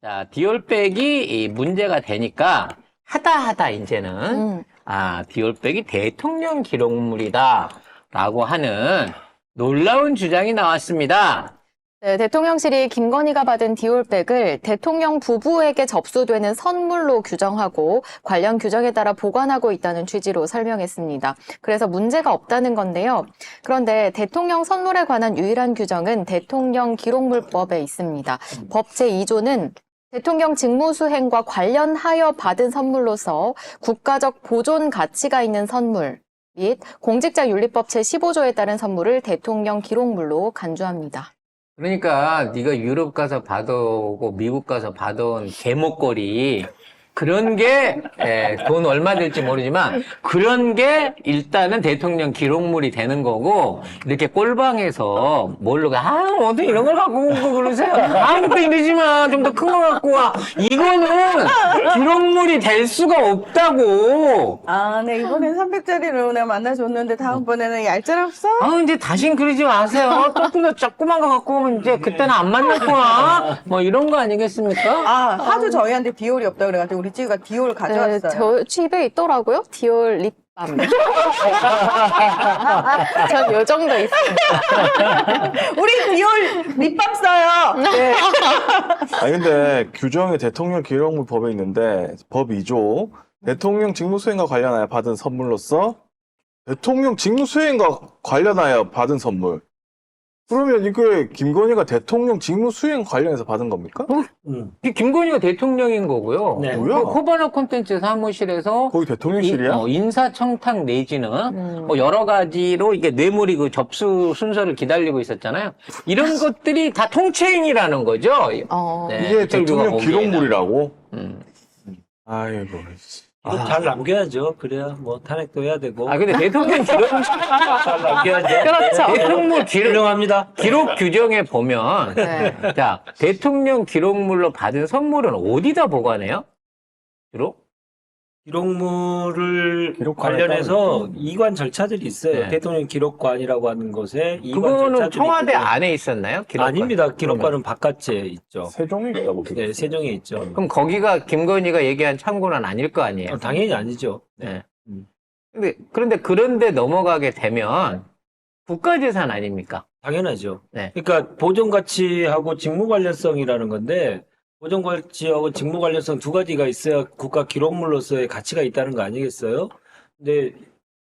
자, 디올백이 이 문제가 되니까 하다 이제는 디올백이 대통령 기록물이다라고 하는 놀라운 주장이 나왔습니다. 네, 대통령실이 김건희가 받은 디올백을 대통령 부부에게 접수되는 선물로 규정하고 관련 규정에 따라 보관하고 있다는 취지로 설명했습니다. 그래서 문제가 없다는 건데요. 그런데 대통령 선물에 관한 유일한 규정은 대통령 기록물법에 있습니다. 법 제2조는 대통령 직무수행과 관련하여 받은 선물로서 국가적 보존 가치가 있는 선물 및 공직자윤리법 제15조에 따른 선물을 대통령 기록물로 간주합니다. 그러니까 네가 유럽 가서 받아오고 미국 가서 받아온 개목걸이 그런 게 돈 얼마 될지 모르지만 그런 게 일단은 대통령 기록물이 되는 거고 이렇게 꼴방에서 뭘로 어디 이런 걸 갖고 오고 그러세요? 아무것도 이러지 마. 좀 더 큰 거 갖고 와. 이거는 기록물이 될 수가 없다고. 아, 네, 이번엔 300짜리로 내가 만나줬는데 다음번에는 얄짤없어? 이제 다신 그러지 마세요. 조금 더 조그만 거 갖고 오면 이제 그때는 안 만났구나. 뭐 이런 거 아니겠습니까? 아, 하도 저희한테 디올이 없다 그래가지고 우리 찌우가 디올 가져왔어요. 네, 저 집에 있더라고요. 디올 립밤. 전 요 정도 있습니다. 우리 디올 립밤 써요. 네. 아니 근데 규정이 대통령 기록물법에 있는데 법 2조 대통령 직무수행과 관련하여 받은 선물로서 대통령 직무수행과 관련하여 받은 선물. 그러면 이게 김건희가 대통령 직무수행 관련해서 받은 겁니까? 김건희가 대통령인 거고요. 네. 뭐야? 코바나 콘텐츠 사무실에서 거기 대통령실이야? 인사청탁 내지는 뭐 여러 가지로 이게 뇌물이 그 접수 순서를 기다리고 있었잖아요. 이런 것들이 다 통체인이라는 거죠. 네, 이게 해철규가 대통령 보기에는. 기록물이라고? 아이고. 이거 잘 남겨야죠. 그래야 뭐 탄핵도 해야 되고. 근데 대통령 기록, 잘 남겨야죠. 그렇죠. 대통령 훌륭합니다. 기록 규정에 보면, 네. 자, 대통령 기록물로 받은 선물은 어디다 보관해요? 주로? 기록물을 기록관에 관련해서 이관 절차들이 있어요. 네. 대통령 기록관이라고 하는 곳에 이관 그거는 절차들이 청와대 있거든요. 안에 있었나요? 기록관? 아닙니다. 기록관은 바깥에 있죠. 세종에 있다고. 네, 세종에 있죠. 그럼 거기가 김건희가 얘기한 창고는 아닐 거 아니에요? 당연히 아니죠. 네. 그런데 넘어가게 되면 국가재산 아닙니까? 당연하죠. 네. 그러니까 보존가치하고 직무관련성이라는 건데 보존가치하고 직무관련성 두 가지가 있어야 국가 기록물로서의 가치가 있다는 거 아니겠어요? 근데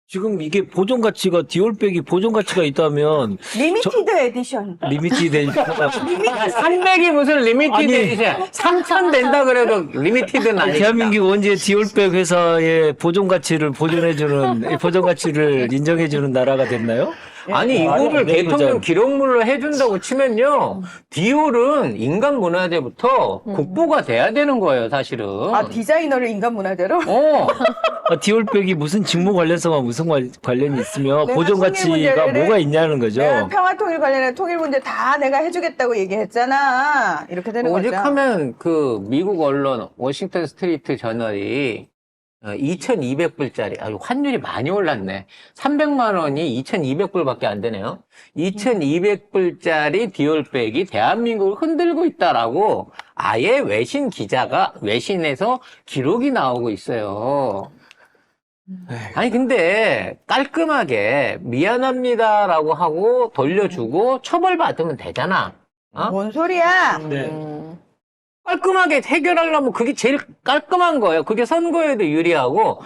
지금 이게 보존가치가 디올백이 보존가치가 있다면 리미티드 에디션. 리미티드 에디션 300이 무슨 리미티드 아니. 에디션 3,000 된다 그래도 리미티드는 아니니까. 대한민국 언제 디올백 회사의 보존가치를 보존해주는 보존가치를 인정해주는 나라가 됐나요? 아니 네, 이거를 네, 대통령 그죠. 기록물로 해준다고 치면요 디올은 인간문화재부터 국보가 돼야 되는 거예요 사실은. 아, 디자이너를 인간문화재로? 디올백이 무슨 직무 관련성과 무슨 관련이 있으며 내가 보존가치가 통일문제를 뭐가 있냐는 거죠. 내가 평화통일 관련해 통일 문제 다 내가 해주겠다고 얘기했잖아. 이렇게 되는 거죠. 오직하면 그 미국 언론 워싱턴 스트리트 저널이 2,200불짜리, 환율이 많이 올랐네. 300만 원이 2,200불밖에 안 되네요. 2,200불짜리 디올백이 대한민국을 흔들고 있다라고 아예 외신에서 기록이 나오고 있어요. 아니, 근데 깔끔하게 미안합니다라고 하고 돌려주고 처벌받으면 되잖아. 뭔 소리야? 네. 깔끔하게 해결하려면 그게 제일 깔끔한 거예요. 그게 선거에도 유리하고,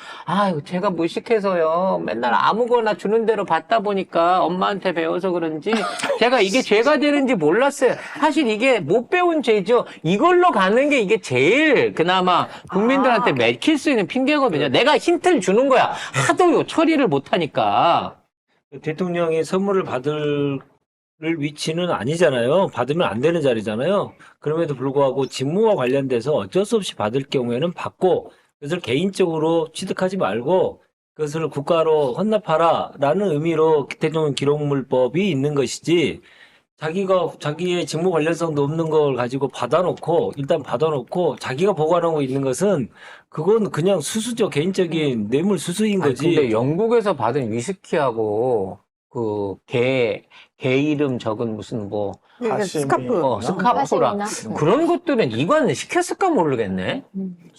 제가 무식해서요. 맨날 아무거나 주는 대로 받다 보니까 엄마한테 배워서 그런지 제가 이게 죄가 되는지 몰랐어요. 사실 이게 못 배운 죄죠. 이걸로 가는 게 이게 제일 그나마 국민들한테 맥힐 수 있는 핑계거든요. 내가 힌트를 주는 거야. 하도 처리를 못하니까. 대통령이 선물을 받을 위치는 아니잖아요. 받으면 안 되는 자리잖아요. 그럼에도 불구하고 직무와 관련돼서 어쩔 수 없이 받을 경우에는 받고 그것을 개인적으로 취득하지 말고 그것을 국가로 헌납하라라는 의미로 대통령 기록물법이 있는 것이지 자기의 직무 관련성도 없는 걸 가지고 일단 받아놓고 자기가 보관하고 있는 것은 그건 그냥 수수죠. 개인적인 뇌물 수수인 거지. 근데 영국에서 받은 위스키하고 그 개 이름 적은 무슨 뭐 하시미. 스카프. 스카프라 하시미나? 그런 것들은 이관 시켰을까 모르겠네.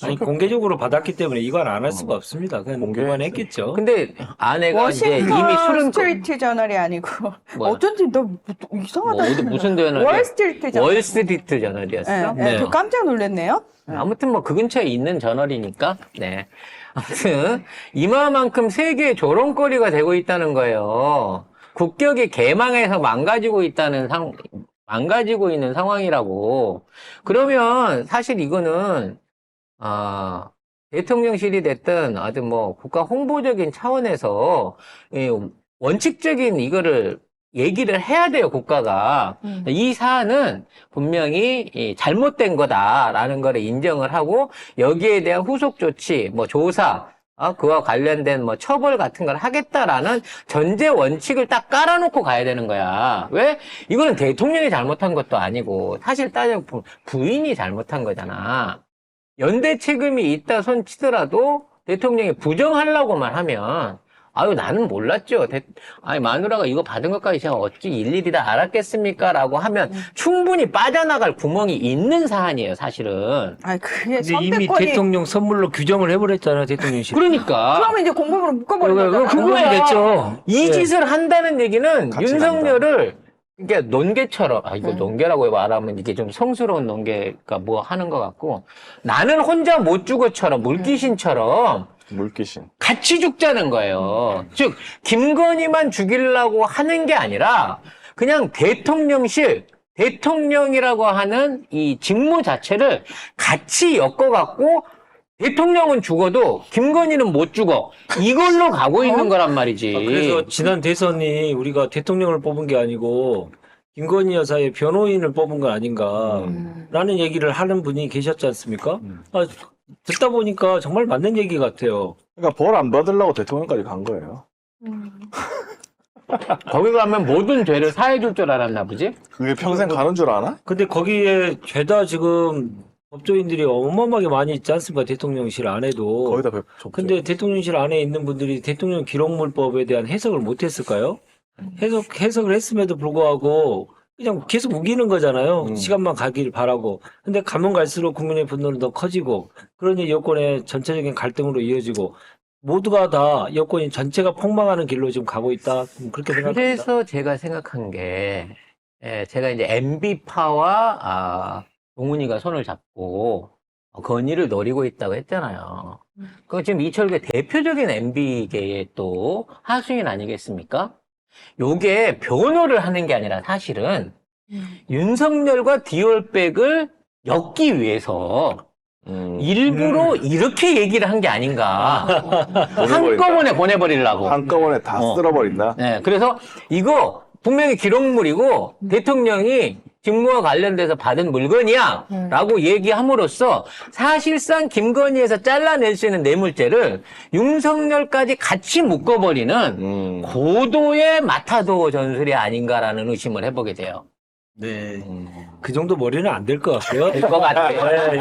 아니 공개적으로 받았기 때문에 이관 안 할 수가 없습니다. 그냥 공개- 공개했겠죠. 근데 아내가 이제 이미 워싱턴 술은 스트리트 저널이 아니고 뭐야? 어쩐지 너 이상하다. 무슨 저널이야? 월스트리트 저널. 월스트리트 저널이었어. 네, 네. 그 깜짝 놀랐네요. 아무튼 뭐 그 근처에 있는 저널이니까. 네. 아무튼 이마만큼 세계의 조롱거리가 되고 있다는 거예요. 국격이 개망해서 망가지고 있는 상황이라고. 그러면 사실 이거는 대통령실이 됐든 어떤 뭐 국가 홍보적인 차원에서 이 원칙적인 이거를 얘기를 해야 돼요, 국가가. 이 사안은 분명히 이 잘못된 거다라는 거를 인정을 하고 여기에 대한 후속 조치, 뭐 조사, 그와 관련된 뭐 처벌 같은 걸 하겠다라는 전제 원칙을 딱 깔아놓고 가야 되는 거야. 왜? 이거는 대통령이 잘못한 것도 아니고 사실 따져보면 부인이 잘못한 거잖아. 연대 책임이 있다 손 치더라도 대통령이 부정하려고만 하면 아유, 나는 몰랐죠. 아니, 마누라가 이거 받은 것까지 제가 어찌 일일이 다 알았겠습니까? 라고 하면 충분히 빠져나갈 구멍이 있는 사안이에요, 사실은. 아, 그게 근데 이미 선택권이. 대통령 선물로 규정을 해버렸잖아요, 대통령실. 그러니까. 그러면 이제 공범으로 묶어버린 거잖아. 그거야 됐죠. 이 예. 짓을 한다는 얘기는 같이 윤석열을 이게 논개처럼, 이거 논개라고 말하면 이게 좀 성스러운 논개가 뭐 하는 것 같고, 나는 혼자 못 죽어처럼, 물귀신처럼 물귀신. 같이 죽자는 거예요. 즉, 김건희만 죽이려고 하는 게 아니라, 그냥 대통령이라고 하는 이 직무 자체를 같이 엮어갖고, 대통령은 죽어도 김건희는 못 죽어. 이걸로 가고 있는 거란 말이지. 그래서 지난 대선이 우리가 대통령을 뽑은 게 아니고 김건희 여사의 변호인을 뽑은 거 아닌가라는 얘기를 하는 분이 계셨지 않습니까? 듣다 보니까 정말 맞는 얘기 같아요. 그러니까 벌 안 받으려고 대통령까지 간 거예요. 거기 가면 모든 죄를 사해줄 줄 알았나 보지? 그게 평생 가는 줄 아나? 근데 거기에 죄다 지금 법조인들이 어마어마하게 많이 있지 않습니까? 대통령실 안에도. 거기다 근데 대통령실 안에 있는 분들이 대통령 기록물법에 대한 해석을 못 했을까요? 해석을 했음에도 불구하고 그냥 계속 우기는 거잖아요. 시간만 가길 바라고. 근데 가면 갈수록 국민의 분노는 더 커지고, 그러니 여권의 전체적인 갈등으로 이어지고, 모두가 다 여권이 전체가 폭망하는 길로 지금 가고 있다. 그렇게 생각합니다. 그래서 제가 생각한 게, 제가 이제 MB파와 동훈이가 손을 잡고 건의를 노리고 있다고 했잖아요. 그 지금 이철규 대표적인 MB계의 또 하수인 아니겠습니까? 요게 변호를 하는 게 아니라 사실은 윤석열과 디올백을 엮기 위해서 일부러 이렇게 얘기를 한 게 아닌가. 한꺼번에 보내버리려고. 한꺼번에 다 쓸어버린다. 네, 그래서 이거 분명히 기록물이고 대통령이 직무와 관련돼서 받은 물건이야 라고 얘기함으로써 사실상 김건희에서 잘라낼 수 있는 뇌물죄를 윤석열까지 같이 묶어버리는 고도의 마타도 전술이 아닌가라는 의심을 해보게 돼요. 네. 그 정도 머리는 안 될 것 같고요. 될 것 같아요.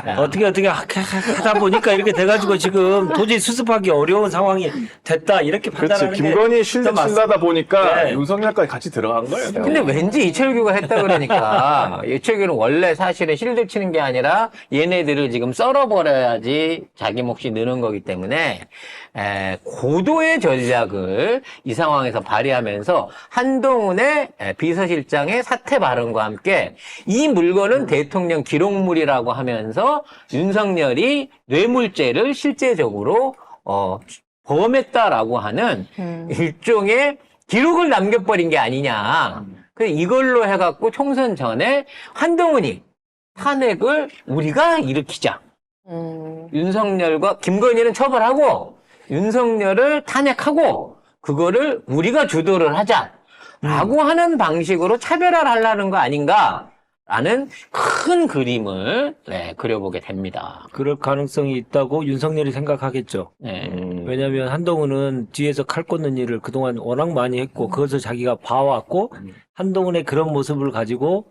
예. 어떻게 하다 보니까 이렇게 돼가지고 지금 도저히 수습하기 어려운 상황이 됐다. 이렇게 그렇지. 판단하는 게 김건희 실드 친다다 보니까 네. 윤석열까지 같이 들어간 거예요. 근데 왠지 이철규가 했다 그러니까 이철규는 원래 사실은 실드 치는 게 아니라 얘네들을 지금 썰어버려야지 자기 몫이 느는 거기 때문에 고도의 전략을 이 상황에서 발휘하면서 한동훈의 비서실장의 사퇴 발언과 함께 이 물건은 대통령 기록물이라고 하면서 윤석열이 뇌물죄를 실제적으로 범했다라고 하는 일종의 기록을 남겨버린 게 아니냐. 그래서 이걸로 해갖고 총선 전에 한동훈이 탄핵을 우리가 일으키자. 윤석열과 김건희는 처벌하고 윤석열을 탄핵하고 그거를 우리가 주도를 하자라고 하는 방식으로 차별화를 하려는 거 아닌가라는 큰 그림을 그려보게 됩니다. 그럴 가능성이 있다고 윤석열이 생각하겠죠. 네. 왜냐하면 한동훈은 뒤에서 칼 꽂는 일을 그동안 워낙 많이 했고 그것을 자기가 봐왔고 한동훈의 그런 모습을 가지고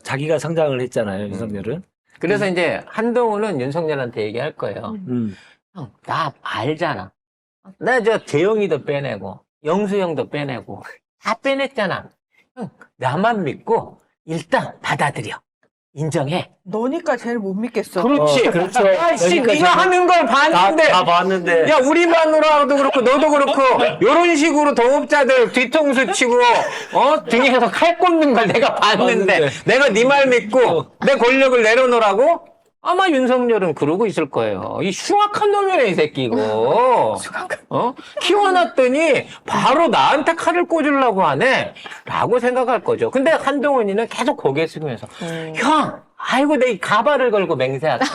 자기가 성장을 했잖아요. 윤석열은. 그래서 이제 한동훈은 윤석열한테 얘기할 거예요. 형, 나 알잖아. 나 저 재영이도 빼내고 영수형도 빼내고 다 빼냈잖아. 형, 나만 믿고 일단 받아들여. 인정해. 너니까 제일 못 믿겠어. 그렇지. 그렇죠. 아이씨, 그러니까 네가 제가 하는 걸 봤는데. 다 봤는데. 야, 우리 마누라도 그렇고, 너도 그렇고, 요런 식으로 동업자들 뒤통수 치고, 등에서 칼 꽂는 걸 내가 봤는데, 봤는데. 내가 네 말 믿고, 내 권력을 내려놓으라고? 아마 윤석열은 그러고 있을 거예요. 이 흉악한 놈이네, 이 새끼, 이거. 키워놨더니, 바로 나한테 칼을 꽂으려고 하네? 라고 생각할 거죠. 근데 한동훈이는 계속 고개 숙이면서, 형! 아이고, 내 이 가발을 걸고 맹세할게.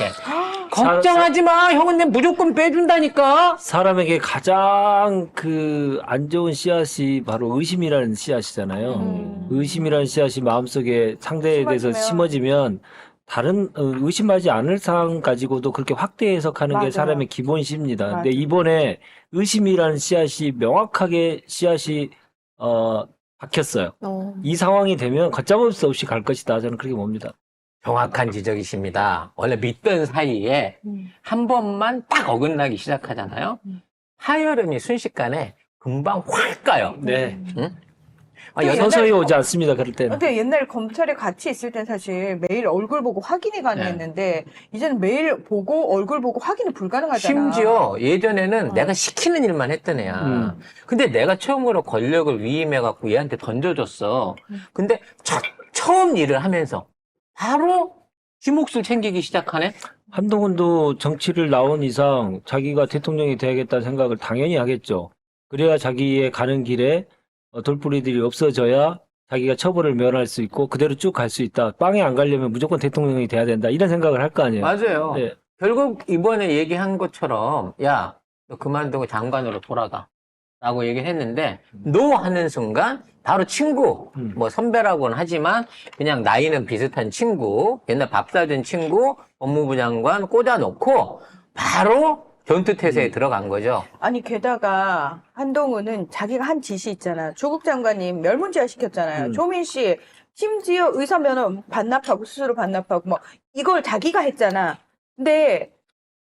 걱정하지 마. 형은 내 무조건 빼준다니까. 사람에게 가장 안 좋은 씨앗이 바로 의심이라는 씨앗이잖아요. 의심이라는 씨앗이 마음속에 상대에 대해서 심어지면 다른 의심하지 않을 상황 가지고도 그렇게 확대 해석하는 게 맞아요. 사람의 기본시입니다. 맞아요. 근데 이번에 의심이라는 씨앗이 명확하게 씨앗이 박혔어요. 이 상황이 되면 걷잡을 수 없이 갈 것이다. 저는 그렇게 봅니다. 정확한 지적이십니다. 원래 믿던 사이에 한 번만 딱 어긋나기 시작하잖아요. 하여름이 순식간에 금방 확 가요. 네. 응? 서서히 오지 않습니다. 그럴 때는. 근데 옛날 검찰에 같이 있을 땐 사실 매일 얼굴 보고 확인이 가능했는데 이제는 매일 보고 얼굴 보고 확인이 불가능하잖아. 심지어 예전에는 내가 시키는 일만 했던 애야. 근데 내가 처음으로 권력을 위임해갖고 얘한테 던져줬어. 근데 처음 일을 하면서 바로 지 몫을 챙기기 시작하네? 한동훈도 정치를 나온 이상 자기가 대통령이 돼야겠다는 생각을 당연히 하겠죠. 그래야 자기의 가는 길에 돌부리들이 없어져야 자기가 처벌을 면할 수 있고 그대로 쭉 갈 수 있다. 빵에 안 가려면 무조건 대통령이 돼야 된다. 이런 생각을 할 거 아니에요. 맞아요. 네. 결국 이번에 얘기한 것처럼 야, 너 그만두고 장관으로 돌아가 라고 얘기를 했는데 노 하는 순간 바로 친구, 뭐 선배라고는 하지만 그냥 나이는 비슷한 친구, 옛날 밥 사준 친구, 법무부 장관 꽂아놓고 바로 전투태세에 들어간 거죠. 아니 게다가 한동훈은 자기가 한 짓이 있잖아. 조국 장관님 멸문지화 시켰잖아요. 조민 씨 심지어 의사 면허 반납하고 스스로 반납하고 뭐 이걸 자기가 했잖아. 근데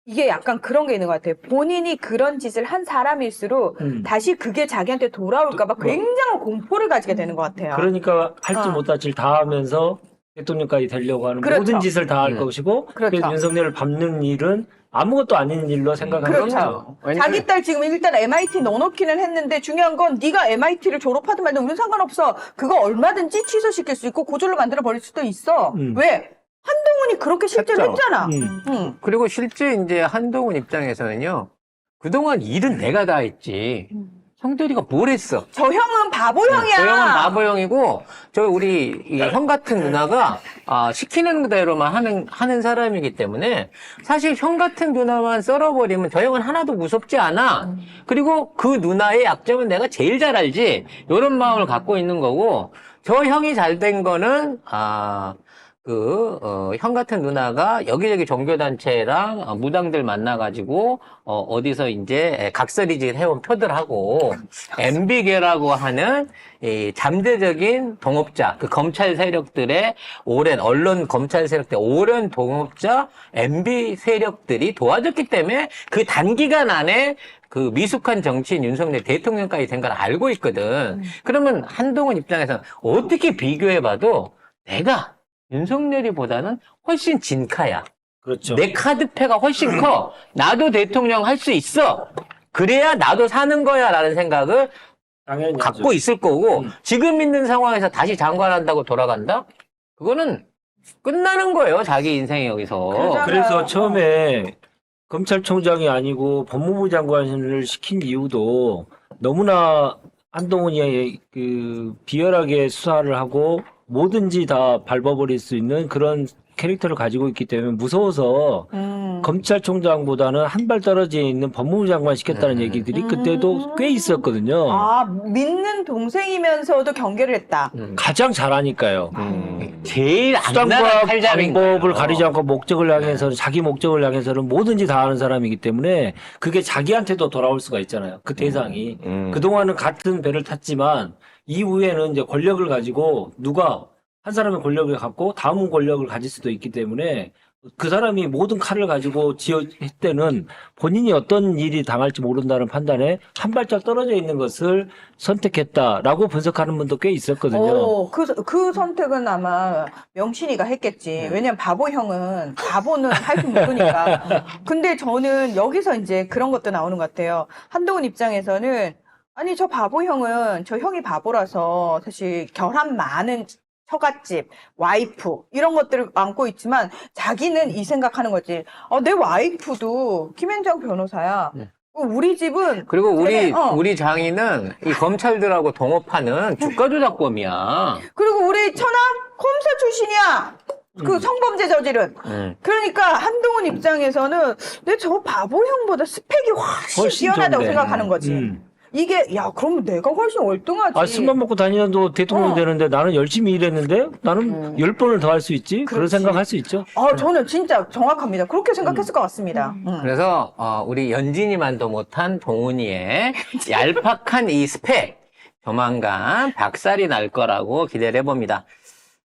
이게 약간 그런 게 있는 것 같아요. 본인이 그런 짓을 한 사람일수록 다시 그게 자기한테 돌아올까봐 굉장한 공포를 가지게 되는 것 같아요. 그러니까 할지 못할 짓 다 하면서 대통령까지 되려고 하는 그렇죠. 모든 짓을 다 할 것이고 그렇죠. 그래서 윤석열을 밟는 일은 아무것도 아닌 일로 생각하는 거죠. 그렇죠. 왜냐면- 자기 딸 지금 일단 MIT 넣어놓기는 했는데 중요한 건 네가 MIT를 졸업하든 말든 우리는 상관없어. 그거 얼마든지 취소시킬 수 있고 고졸로 만들어 버릴 수도 있어. 왜? 한동훈이 그렇게 실제로 했죠. 했잖아. 그리고 실제 이제 한동훈 입장에서는요, 그동안 일은 내가 다 했지. 형들이가 뭘 했어? 저 형은 바보형이야. 저 형은 바보형이고, 우리 이 형 같은 누나가, 시키는 대로만 하는 사람이기 때문에, 사실 형 같은 누나만 썰어버리면 저 형은 하나도 무섭지 않아. 그리고 그 누나의 약점은 내가 제일 잘 알지. 이런 마음을 갖고 있는 거고, 저 형이 잘 된 거는, 형 같은 누나가 여기저기 종교단체랑 무당들 만나가지고, 어디서 이제 각설이질 해온 표들하고, MB계라고 하는 이 잠재적인 동업자, 그 검찰 세력들의 언론 검찰 세력들의 오랜 동업자, MB 세력들이 도와줬기 때문에 그 단기간 안에 그 미숙한 정치인 윤석열 대통령까지 된 걸 알고 있거든. 그러면 한동훈 입장에서는 어떻게 비교해봐도 내가 윤석열이보다는 훨씬 진카야. 그렇죠. 내 카드패가 훨씬 커. 나도 대통령 할 수 있어. 그래야 나도 사는 거야 라는 생각을 당연히 갖고 있을 거고 지금 있는 상황에서 다시 장관한다고 돌아간다? 그거는 끝나는 거예요. 자기 인생이 여기서. 그러잖아. 그래서 처음에 검찰총장이 아니고 법무부 장관을 시킨 이유도 너무나 한동훈이 비열하게 수사를 하고 뭐든지 다 밟아버릴 수 있는 그런 캐릭터를 가지고 있기 때문에 무서워서 검찰총장보다는 한 발 떨어져 있는 법무부 장관 시켰다는 얘기들이 그때도 꽤 있었거든요. 믿는 동생이면서도 경계를 했다. 가장 잘하니까요. 제일 수단과 안나는 칼잡이인 방법을 거예요. 가리지 않고 목적을 향해서는 자기 목적을 향해서는 뭐든지 다 하는 사람이기 때문에 그게 자기한테도 돌아올 수가 있잖아요. 그 대상이. 그동안은 같은 배를 탔지만 이후에는 이제 권력을 가지고 누가 한 사람의 권력을 갖고 다음 권력을 가질 수도 있기 때문에 그 사람이 모든 칼을 가지고 했때는 본인이 어떤 일이 당할지 모른다는 판단에 한 발짝 떨어져 있는 것을 선택했다라고 분석하는 분도 꽤 있었거든요. 그 선택은 아마 명신이가 했겠지. 왜냐면 바보형은 바보는 할 줄 모르니까. 근데 저는 여기서 이제 그런 것도 나오는 것 같아요. 한동훈 입장에서는 아니 저 바보형은 저 형이 바보라서 사실 결함 많은 처갓집, 와이프 이런 것들을 안고 있지만 자기는 이 생각하는 거지. 내 와이프도 김앤장 변호사야. 우리 집은 그리고 쟤네, 우리 장인은 이 검찰들하고 동업하는 주가 조작범이야. 그리고 우리 처남 컴사 출신이야. 그 성범죄 저지른. 그러니까 한동훈 입장에서는 내 저 바보형보다 스펙이 훨씬 뛰어나다고 좋은데. 생각하는 거지. 이게 야 그러면 내가 훨씬 월등하지. 술만 먹고 다니는도 대통령 어. 되는데 나는 열심히 일했는데 나는 10번을 더 할 수 있지? 그런 그렇지. 생각할 수 있죠. 저는 진짜 정확합니다. 그렇게 생각했을 것 같습니다. 그래서 우리 연진이만도 못한 동훈이의 얄팍한 이 스펙 조만간 박살이 날 거라고 기대를 해봅니다.